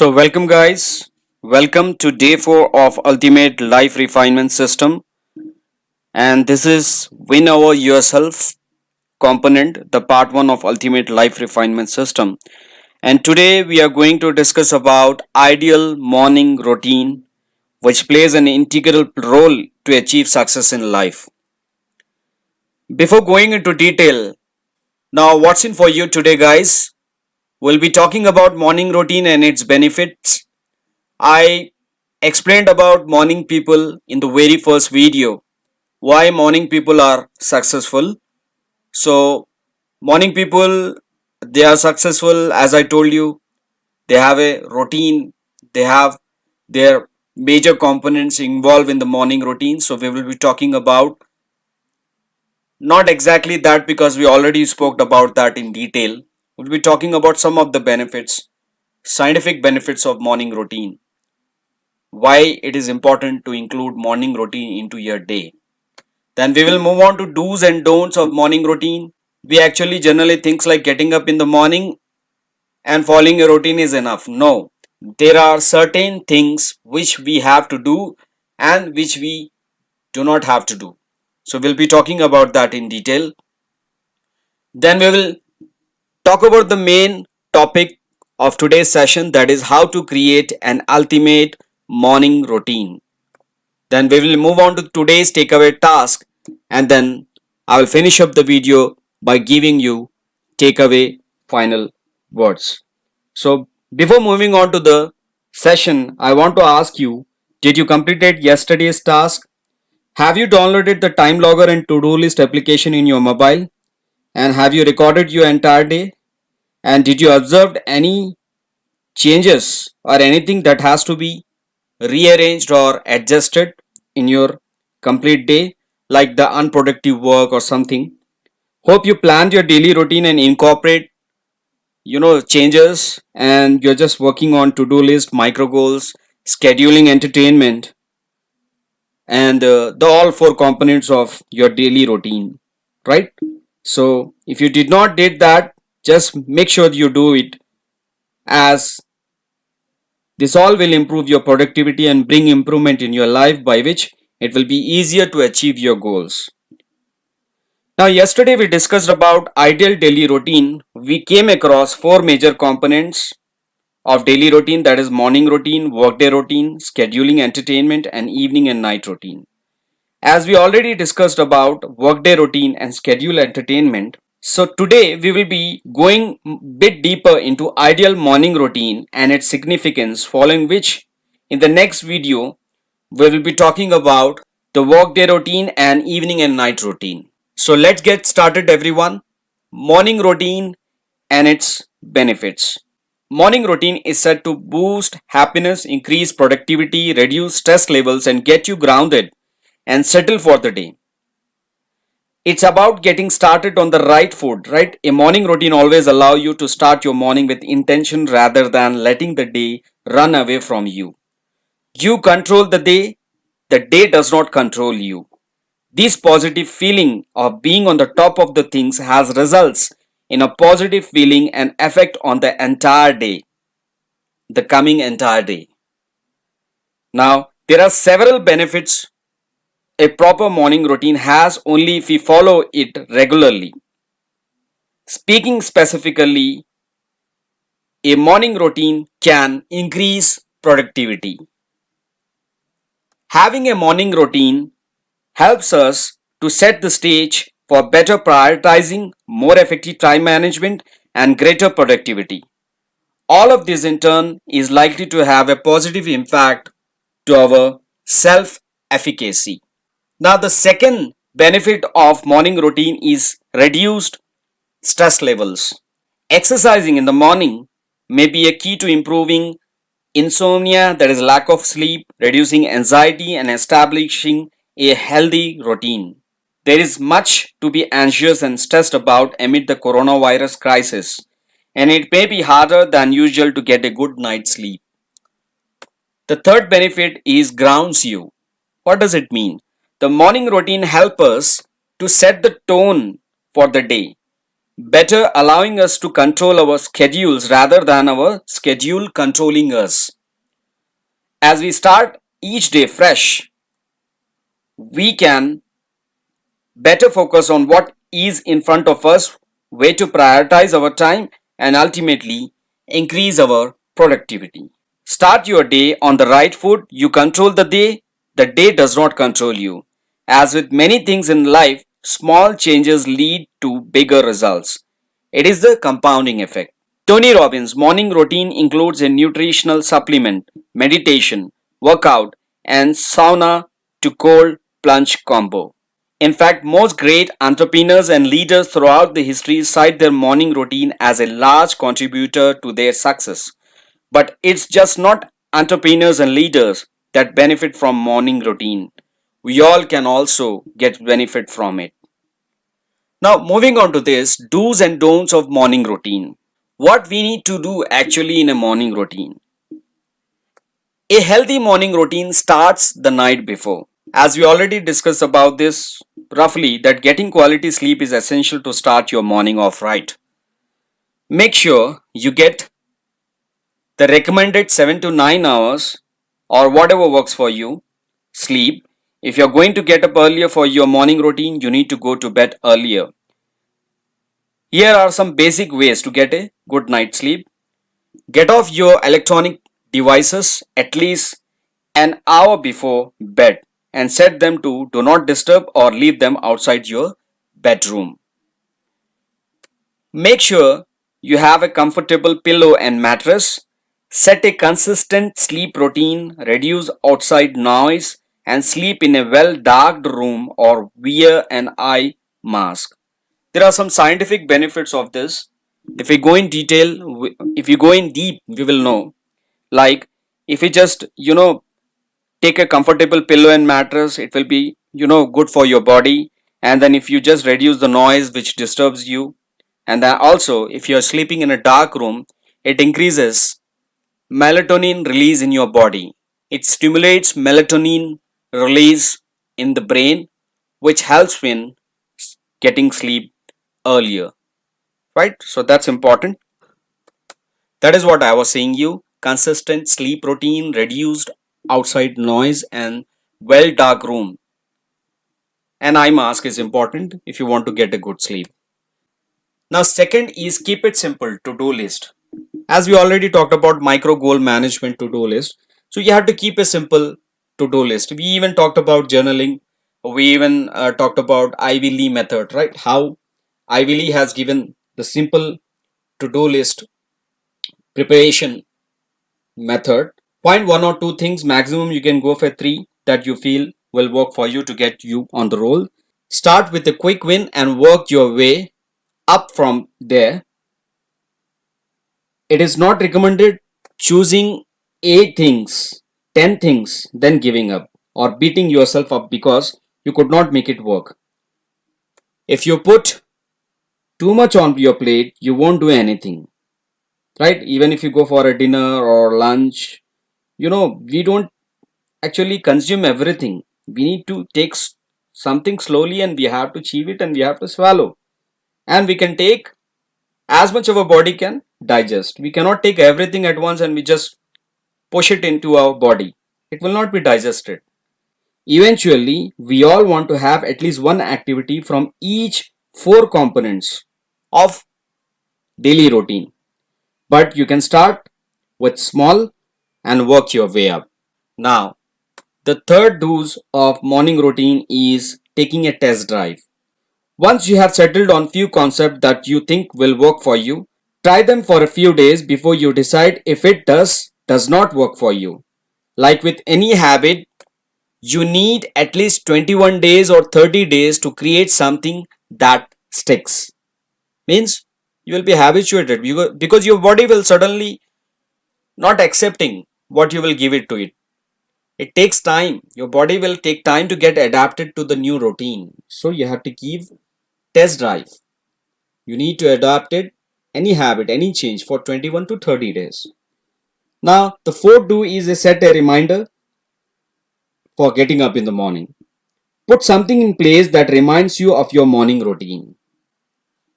Welcome, guys. Welcome to day 4 of Ultimate Life Refinement System. And this is Win Over Yourself component, the part 1 of Ultimate Life Refinement System. And today we are going to discuss about ideal morning routine, which plays an integral role to achieve success in life. Before going into detail, now what's in for you today, guys? We'll be talking about morning routine and its benefits. I explained about morning people in the very first video, why morning people are successful. So morning people, they are successful, as I told you. They have a routine, they have their major components involved in the morning routine. So we will be talking about not exactly that, because we already spoke about that in detail. We'll be talking about some of the benefits, scientific benefits of morning routine, why it is important to include morning routine into your day. Then we will move on to do's and don'ts of morning routine. We actually generally think like getting up in the morning and following a routine is enough. No, there are certain things which we have to do and which we do not have to do. So we'll be talking about that in detail. Then we will talk about the main topic of today's session, that is how to create an ultimate morning routine. Then we will move on to today's takeaway task, and then I will finish up the video by giving you takeaway final words. So before moving on to the session, I want to ask you, did you completed yesterday's task? Have you downloaded the time logger and to-do list application in your mobile? And have you recorded your entire day? And did you observe any changes or anything that has to be rearranged or adjusted in your complete day, like the unproductive work or something? Hope you planned your daily routine and incorporate changes, and you're just working on to-do list, micro goals, scheduling, entertainment, and the all four components of your daily routine, right? So if you did not did that, just make sure you do it, as this all will improve your productivity and bring improvement in your life, by which it will be easier to achieve your goals. Now, yesterday we discussed about ideal daily routine. We came across four major components of daily routine, that is morning routine, workday routine, scheduling, entertainment, and evening and night routine. As we already discussed about workday routine and schedule entertainment, so today we will be going bit deeper into ideal morning routine and its significance, following which in the next video we will be talking about the workday routine and evening and night routine. So let's get started, everyone. Morning routine and its benefits. Morning routine is said to boost happiness, increase productivity, reduce stress levels, and get you grounded and settle for the day. It's about getting started on the right foot, right? A morning routine always allow you to start your morning with intention rather than letting the day run away from you. You control the day does not control you. This positive feeling of being on the top of the things has results in a positive feeling and effect on the entire day, the coming entire day. Now, there are several benefits a proper morning routine has only if we follow it regularly. Speaking specifically, a morning routine can increase productivity. Having a morning routine helps us to set the stage for better prioritizing, more effective time management, and greater productivity. All of this in turn is likely to have a positive impact to our self efficacy. Now, the second benefit of morning routine is reduced stress levels. Exercising in the morning may be a key to improving insomnia, that is lack of sleep, reducing anxiety, and establishing a healthy routine. There is much to be anxious and stressed about amid the coronavirus crisis, and it may be harder than usual to get a good night's sleep. The third benefit is grounds you. What does it mean? The morning routine helps us to set the tone for the day. better allowing us to control our schedules rather than our schedule controlling us. As we start each day fresh, we can better focus on what is in front of us, way to prioritize our time, and ultimately increase our productivity. Start your day on the right foot. You control the day does not control you. As with many things in life, small changes lead to bigger results. It is the compounding effect. Tony Robbins' morning routine includes a nutritional supplement, meditation, workout, and sauna to cold plunge combo. In fact, most great entrepreneurs and leaders throughout the history cite their morning routine as a large contributor to their success. But it's just not entrepreneurs and leaders that benefit from morning routine. We all can also get benefit from it. Now, moving on to this do's and don'ts of morning routine. What we need to do actually in a morning routine. A healthy morning routine starts the night before. As we already discussed about this roughly, that getting quality sleep is essential to start your morning off right. Make sure you get the recommended 7 to 9 hours or whatever works for you sleep. If you're going to get up earlier for your morning routine, you need to go to bed earlier. Here are some basic ways to get a good night's sleep. Get off your electronic devices at least an hour before bed and set them to do not disturb or leave them outside your bedroom. Make sure you have a comfortable pillow and mattress. Set a consistent sleep routine, reduce outside noise, and sleep in a well darkened room or wear an eye mask. There are some scientific benefits of this. If we go in detail, if you go in deep, we will know. Like if you just, take a comfortable pillow and mattress, it will be, good for your body. And then if you just reduce the noise which disturbs you, and then also if you are sleeping in a dark room, it increases melatonin release in your body. It stimulates melatonin release in the brain, which helps in getting sleep earlier, right? So that's important. That is what I was saying you. Consistent sleep routine, reduced outside noise, and well dark room. An eye mask is important if you want to get a good sleep. Now, second is keep it simple to do list. As we already talked about micro goal management to do list, so you have to keep a simple to do list. We even talked about journaling. We even talked about Ivy Lee method, right? How Ivy Lee has given the simple to do list preparation method. Point one or two things maximum. You can go for three that you feel will work for you to get you on the roll. Start with a quick win and work your way up from there. It is not recommended choosing 8 things, 10 things, then giving up or beating yourself up because you could not make it work. If you put too much on your plate, you won't do anything, right? Even if you go for a dinner or lunch, we don't actually consume everything. We need to take something slowly and we have to chew it and we have to swallow. And we can take as much of our body can digest. We cannot take everything at once and we just push it into our body. It will not be digested. Eventually, we all want to have at least one activity from each four components of daily routine. But you can start with small and work your way up. Now, the third do's of morning routine is taking a test drive. Once you have settled on few concepts that you think will work for you, try them for a few days before you decide if it does not work for you. Like with any habit, you need at least 21 days or 30 days to create something that sticks. Means you will be habituated because your body will suddenly not accepting what you will give it to it. It takes time. Your body will take time to get adapted to the new routine. So you have to give test drive. You need to adapt it, any habit, any change for 21 to 30 days. Now, the fourth do is a set a reminder for getting up in the morning. Put something in place that reminds you of your morning routine.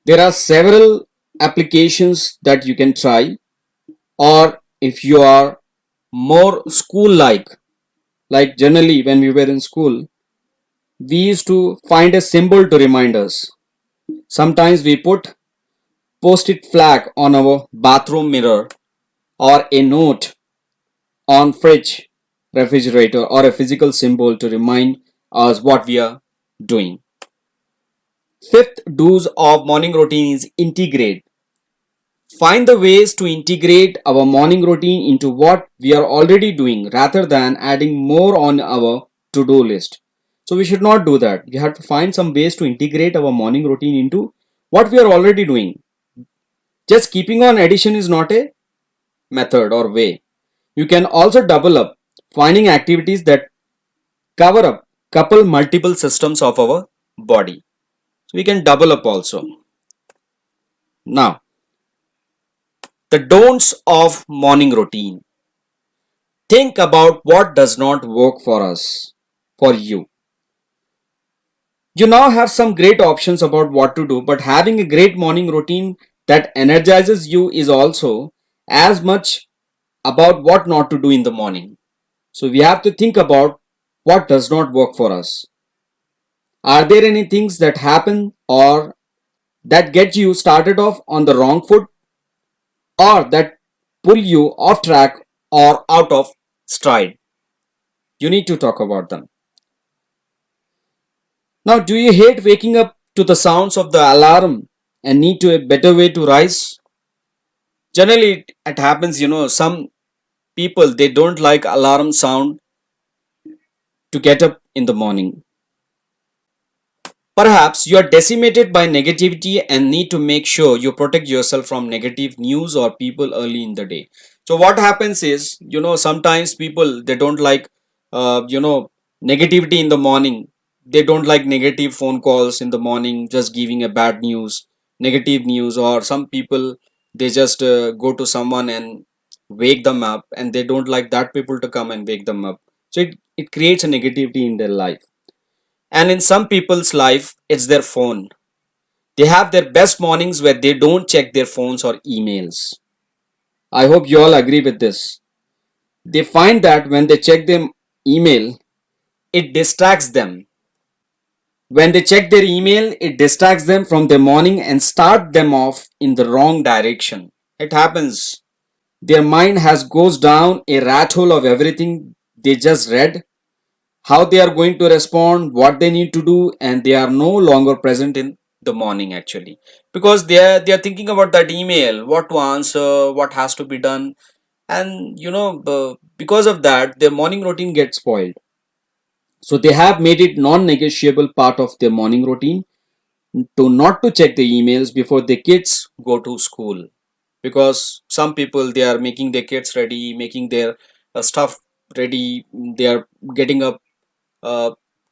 There are several applications that you can try, or if you are more school like generally when we were in school, we used to find a symbol to remind us. Sometimes we put post-it flag on our bathroom mirror, or a note on fridge, refrigerator, or a physical symbol to remind us what we are doing. Fifth do's of morning routine is integrate. Find the ways to integrate our morning routine into what we are already doing rather than adding more on our to-do list. So we should not do that. We have to find some ways to integrate our morning routine into what we are already doing. Just keeping on addition is not a method or way. You can also double up, finding activities that cover up couple multiple systems of our body. So we can double up also. Now, the don'ts of morning routine. Think about what does not work for us, for you. You now have some great options about what to do, but having a great morning routine that energizes you is also as much about what not to do in the morning. So we have to think about what does not work for us. Are there any things that happen or that get you started off on the wrong foot, or that pull you off track or out of stride? You need to talk about them. Now, do you hate waking up to the sounds of the alarm and need to a better way to rise? Generally, it happens, some people they don't like alarm sound to get up in the morning. Perhaps you are decimated by negativity and need to make sure you protect yourself from negative news or people early in the day. So what happens is, sometimes people they don't like, negativity in the morning. They don't like negative phone calls in the morning, just giving a bad news, negative news, or some people they just go to someone and wake them up, and they don't like that people to come and wake them up. So it creates a negativity in their life. And in some people's life, it's their phone. They have their best mornings where they don't check their phones or emails. I hope you all agree with this. They find that when they check their email, it distracts them. When they check their email, it distracts them from their morning and start them off in the wrong direction. It happens. Their mind has goes down a rat hole of everything they just read, how they are going to respond, what they need to do, and they are no longer present in the morning actually, because they are thinking about that email, what to answer, what has to be done, and because of that their morning routine gets spoiled. So they have made it non-negotiable part of their morning routine to not to check the emails before the kids go to school, because some people they are making their kids ready, making their stuff ready, they are getting up uh,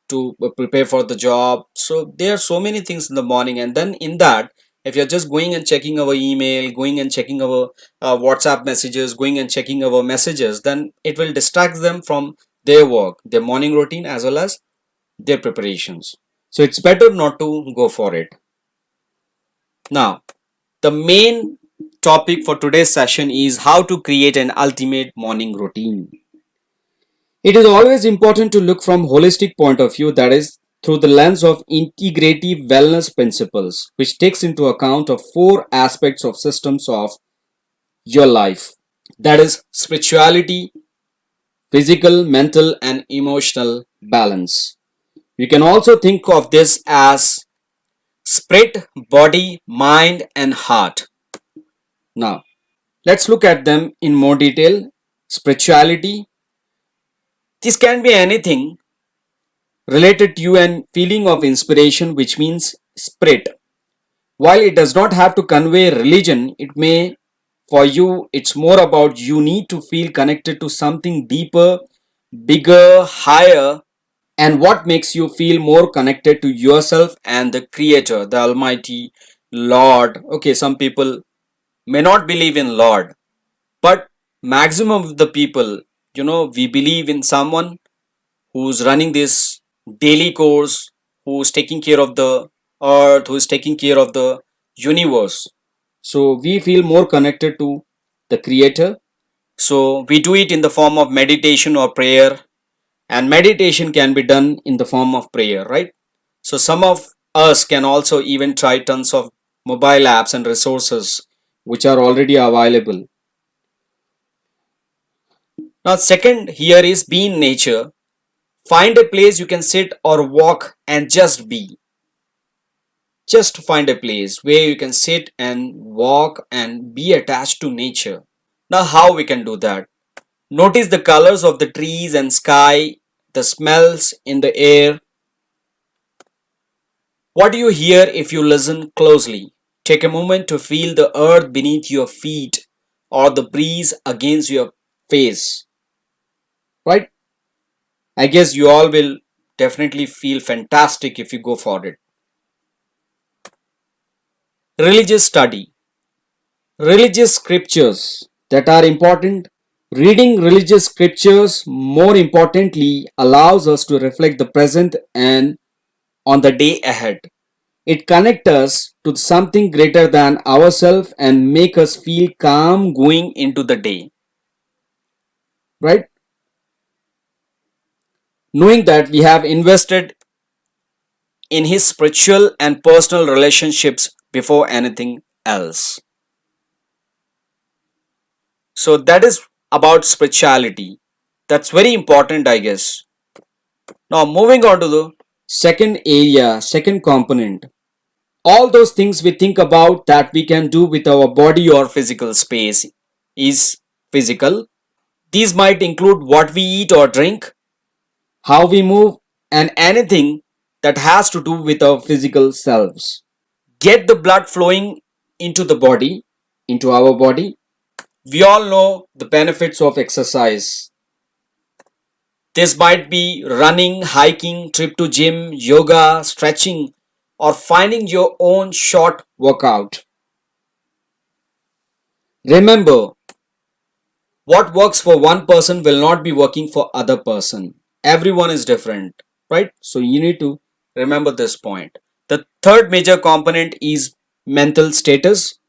to prepare for the job. So there are so many things in the morning, and then in that, if you're just going and checking our email, going and checking our WhatsApp messages, going and checking our messages, then it will distract them from their work, their morning routine, as well as their preparations. So it's better not to go for it. Now, the main topic for today's session is how to create an ultimate morning routine. It is always important to look from holistic point of view, that is through the lens of integrative wellness principles, which takes into account of four aspects of systems of your life, that is spirituality, physical, mental and emotional balance. You can also think of this as spirit, body, mind and heart. Now, let's look at them in more detail. Spirituality, this can be anything related to you and feeling of inspiration, which means spirit. While it does not have to convey religion, it may, for you it's more about you need to feel connected to something deeper, bigger, higher. And what makes you feel more connected to yourself and the creator, the almighty Lord? Okay, some people may not believe in Lord, but maximum of the people, we believe in someone who's running this daily course, who's taking care of the earth, who's taking care of the universe. So we feel more connected to the creator. So we do it in the form of meditation or prayer, and meditation can be done in the form of prayer, right? So some of us can also even try tons of mobile apps and resources which are already available. Now second here is be in nature. Find a place you can sit or walk and just be. Just find a place where you can sit and walk and be attached to nature. Now how we can do that? Notice the colors of the trees and sky, the smells in the air. What do you hear if you listen closely? Take a moment to feel the earth beneath your feet or the breeze against your face. Right? I guess you all will definitely feel fantastic if you go for it. Religious study. Religious scriptures that are important. Reading religious scriptures, more importantly, allows us to reflect the present and on the day ahead. It connects us to something greater than ourselves and make us feel calm going into the day. Right? Knowing that we have invested in his spiritual and personal relationships before anything else. So that is about spirituality. That's very important, I guess. Now moving on to the second area, second component. All those things we think about that we can do with our body or physical space is physical. These might include what we eat or drink, how we move, and anything that has to do with our physical selves. Get the blood flowing into the body, into our body. We all know the benefits of exercise. This might be running, hiking, trip to gym, yoga, stretching, or finding your own short workout. Remember, what works for one person will not be working for other person. Everyone is different, right? So you need to remember this point. The third major component is mental status.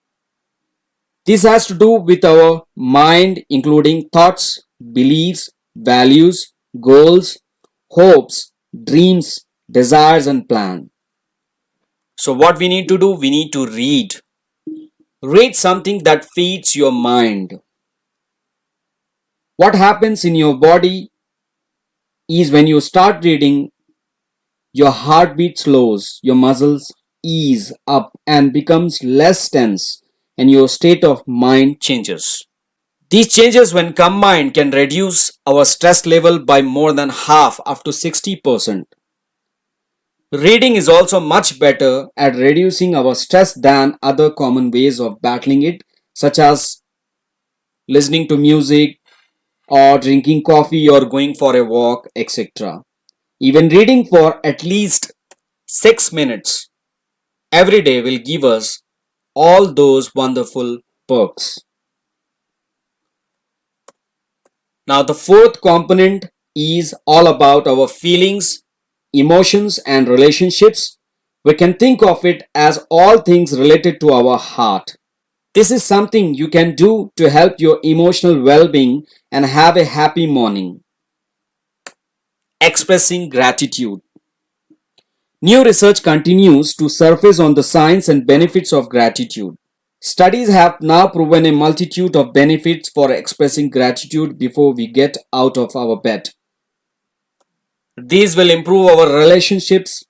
This has to do with our mind, including thoughts, beliefs, values, goals, hopes, dreams, desires, and plans. So what we need to do, we need to read. Read something that feeds your mind. What happens in your body is when you start reading, your heartbeat slows, your muscles ease up and becomes less tense, and your state of mind changes. These changes when combined can reduce our stress level by more than half, up to 60%. Reading is also much better at reducing our stress than other common ways of battling it, such as listening to music or drinking coffee or going for a walk, etc. Even reading for at least 6 minutes every day will give us all those wonderful perks. Now, the fourth component is all about our feelings, emotions, and relationships. We can think of it as all things related to our heart. This is something you can do to help your emotional well being and have a happy morning. Expressing gratitude. New research continues to surface on the science and benefits of gratitude. Studies have now proven a multitude of benefits for expressing gratitude before we get out of our bed. These will improve our relationships,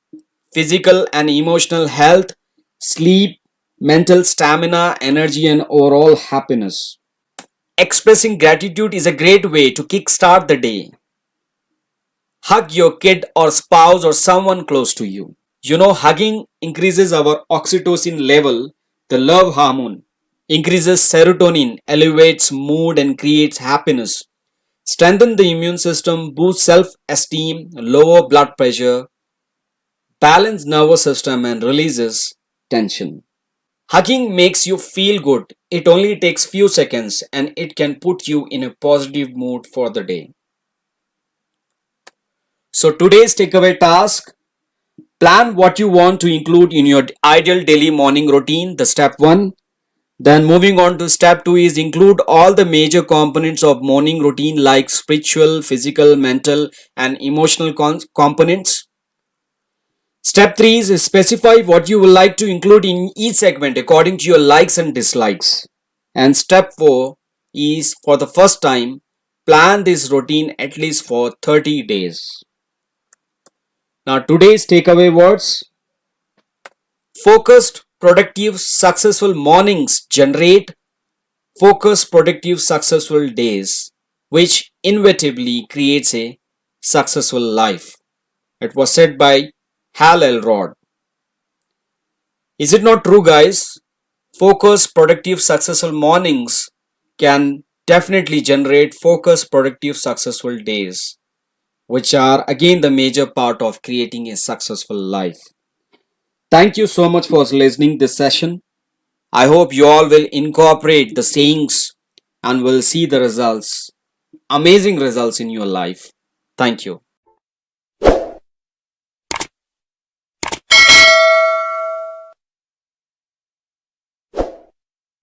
physical and emotional health, sleep, mental stamina, energy, and overall happiness. Expressing gratitude is a great way to kickstart the day. Hug your kid or spouse or someone close to you. You know, hugging increases our oxytocin level, the love hormone, increases serotonin, elevates mood, and creates happiness. Strengthen the immune system, boost self-esteem, lower blood pressure, balance nervous system, and releases tension. Hugging makes you feel good. It only takes few seconds and it can put you in a positive mood for the day. So today's takeaway task, Plan what you want to include in your ideal daily morning routine, the step 1. Then moving on to step 2 is include all the major components of morning routine like spiritual, physical, mental and emotional components. Step 3 is specify what you would like to include in each segment according to your likes and dislikes. And step 4 is for the first time, plan this routine at least for 30 days. Now today's takeaway words: focused, productive, successful mornings generate focused, productive, successful days, which inevitably creates a successful life. It was said by Hal Elrod. Is it not true, guys? Focused, productive, successful mornings can definitely generate focused, productive, successful days, which are again the major part of creating a successful life. Thank you so much for listening this session. I hope you all will incorporate the sayings and will see the results, amazing results in your life. Thank you.